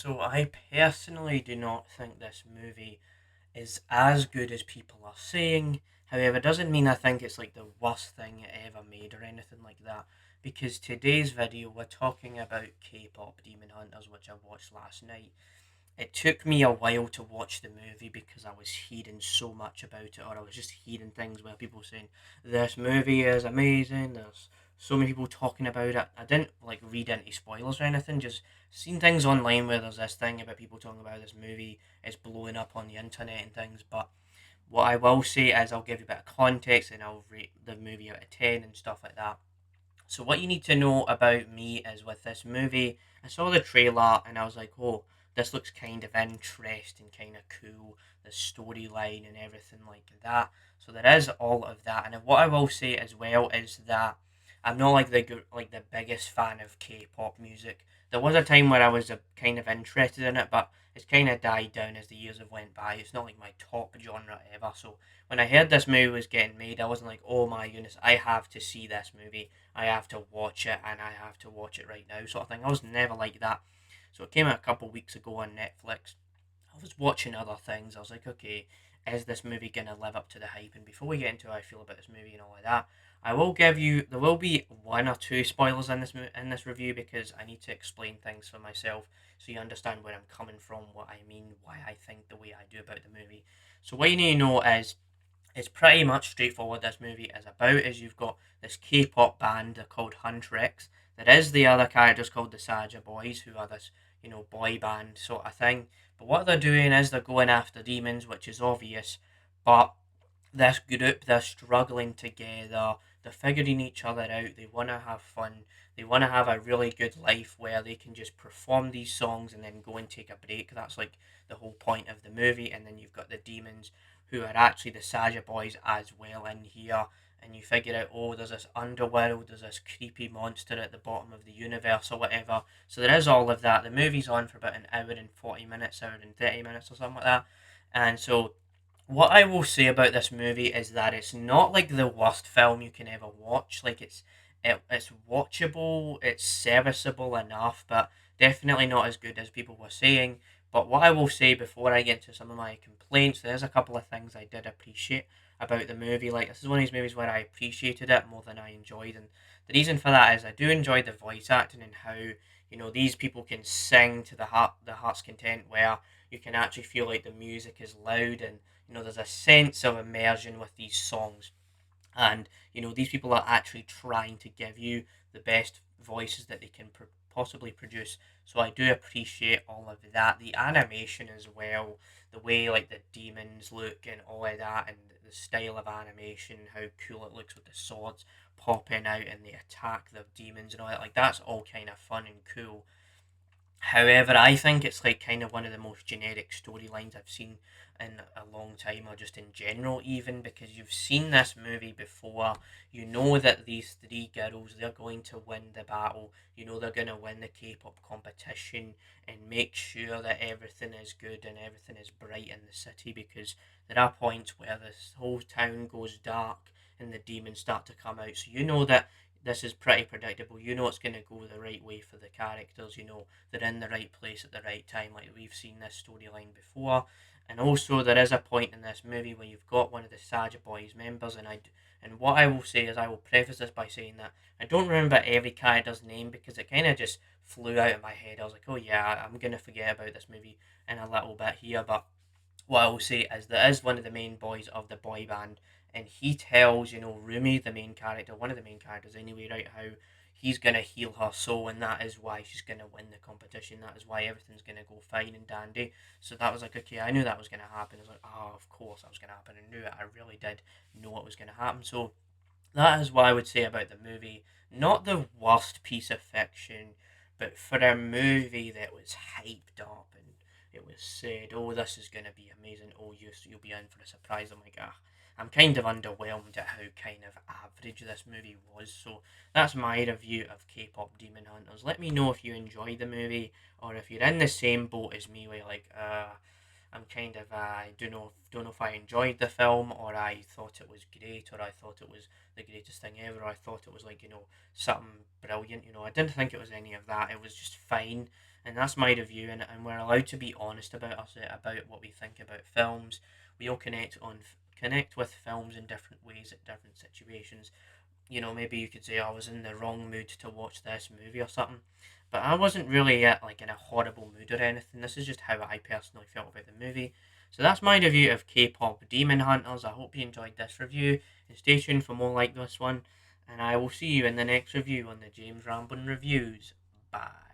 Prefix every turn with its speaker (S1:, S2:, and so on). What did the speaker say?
S1: So I personally do not think this movie is as good as people are saying. However, it doesn't mean I think it's like the worst thing ever made or anything like that. Because today's video we're talking about K-pop Demon Hunters, which I watched last night. It took me a while to watch the movie because I was hearing so much about it, or I was just hearing things where people saying this movie is amazing. There's so many people talking about it. I didn't like read any spoilers or anything. Just seen things online where there's this thing about people talking about this movie is blowing up on the internet and things. But what I will say is I'll give you a bit of context and I'll rate the movie out of 10 and stuff like that. So what you need to know about me is with this movie, I saw the trailer and I was like, oh, this looks kind of interesting, kind of cool, the storyline and everything like that. So there is all of that, and what I will say as well is that I'm not like the biggest fan of K-pop music. There was a time where I was kind of interested in it, but it's kind of died down as the years have went by. It's not like my top genre ever. So when I heard this movie was getting made, I wasn't like, oh my goodness, I have to see this movie. I have to watch it and I have to watch it right now, sort of thing. I was never like that. So it came out a couple of weeks ago on Netflix. I was watching other things. I was like, okay, is this movie gonna live up to the hype? And before we get into how I feel about this movie and all of that, I will give you there will be one or two spoilers in in this review because I need to explain things for myself so you understand where I'm coming from, what I mean, why I think the way I do about the movie. So what you need to know is it's pretty much straightforward. This movie is about is you've got this K-pop band. They're called Huntrix. There is the other characters called the Saja Boys, who are this boy band sort of thing. But what they're doing is they're going after demons, which is obvious. But this group, they're struggling together. They're figuring each other out. They want to have fun. They want to have a really good life where they can just perform these songs and then go and take a break. That's like the whole point of the movie. And then you've got the demons who are actually the Saja boys as well in here. And you figure out, oh, there's this underworld, there's this creepy monster at the bottom of the universe or whatever. So there is all of that. The movie's on for about an hour and 40 minutes, hour and 30 minutes or something like that. And so what I will say about this movie is that it's not like the worst film you can ever watch. Like it's watchable, it's serviceable enough, but definitely not as good as people were saying. But what I will say before I get to some of my complaints, there's a couple of things I did appreciate about the movie. Like this is one of these movies where I appreciated it more than I enjoyed, and the reason for that is I do enjoy the voice acting and how these people can sing to the heart's content, where you can actually feel like the music is loud and there's a sense of immersion with these songs, and these people are actually trying to give you the best voices that they can possibly produce. So I do appreciate all of that, the animation as well, the way like the demons look and all of that, and the style of animation, how cool it looks with the swords popping out and they attack the demons and all that. Like that's all kind of fun and cool. However, I think it's like kind of one of the most generic storylines I've seen in a long time, or just in general, even because you've seen this movie before. You know that these three girls, they're going to win the battle. You know they're going to win the K-pop competition and make sure that everything is good and everything is bright in the city, because there are points where this whole town goes dark and the demons start to come out. So you know that this is pretty predictable. You know it's going to go the right way for the characters. You know they're in the right place at the right time. Like we've seen this storyline before, and also there is a point in this movie where you've got one of the Saja Boys members, and what I will say is I will preface this by saying that I don't remember every character's name because it kind of just flew out of my head. I was like, oh yeah, I'm gonna forget about this movie in a little bit here, but what I will say is there is one of the main boys of the boy band, and he tells Rumi, the main character, one of the main characters anyway, right, how he's gonna heal her soul, and that is why she's gonna win the competition. That is why everything's gonna go fine and dandy. So that was like, okay, I knew that was gonna happen. I was like, oh, of course that was gonna happen. I knew it. I really did know it was gonna happen. So that is what I would say about the movie. Not the worst piece of fiction, but for a movie that was hyped up and it was said, "Oh, this is going to be amazing. Oh, you'll be in for a surprise." I'm like, ah, I'm kind of underwhelmed at how kind of average this movie was. So that's my review of K-pop Demon Hunters. Let me know if you enjoyed the movie or if you're in the same boat as me, where you're like, I'm kind of I don't know if I enjoyed the film, or I thought it was great, or I thought it was the greatest thing ever, or I thought it was like something brilliant. I didn't think it was any of that. It was just fine, and that's my review. And we're allowed to be honest about what we think about films. We all connect with films in different ways at different situations. Maybe you could say I was in the wrong mood to watch this movie or something. But I wasn't really like in a horrible mood or anything. This is just how I personally felt about the movie. So that's my review of K-pop Demon Hunters. I hope you enjoyed this review, and stay tuned for more like this one. And I will see you in the next review on the James Ramblin Reviews. Bye.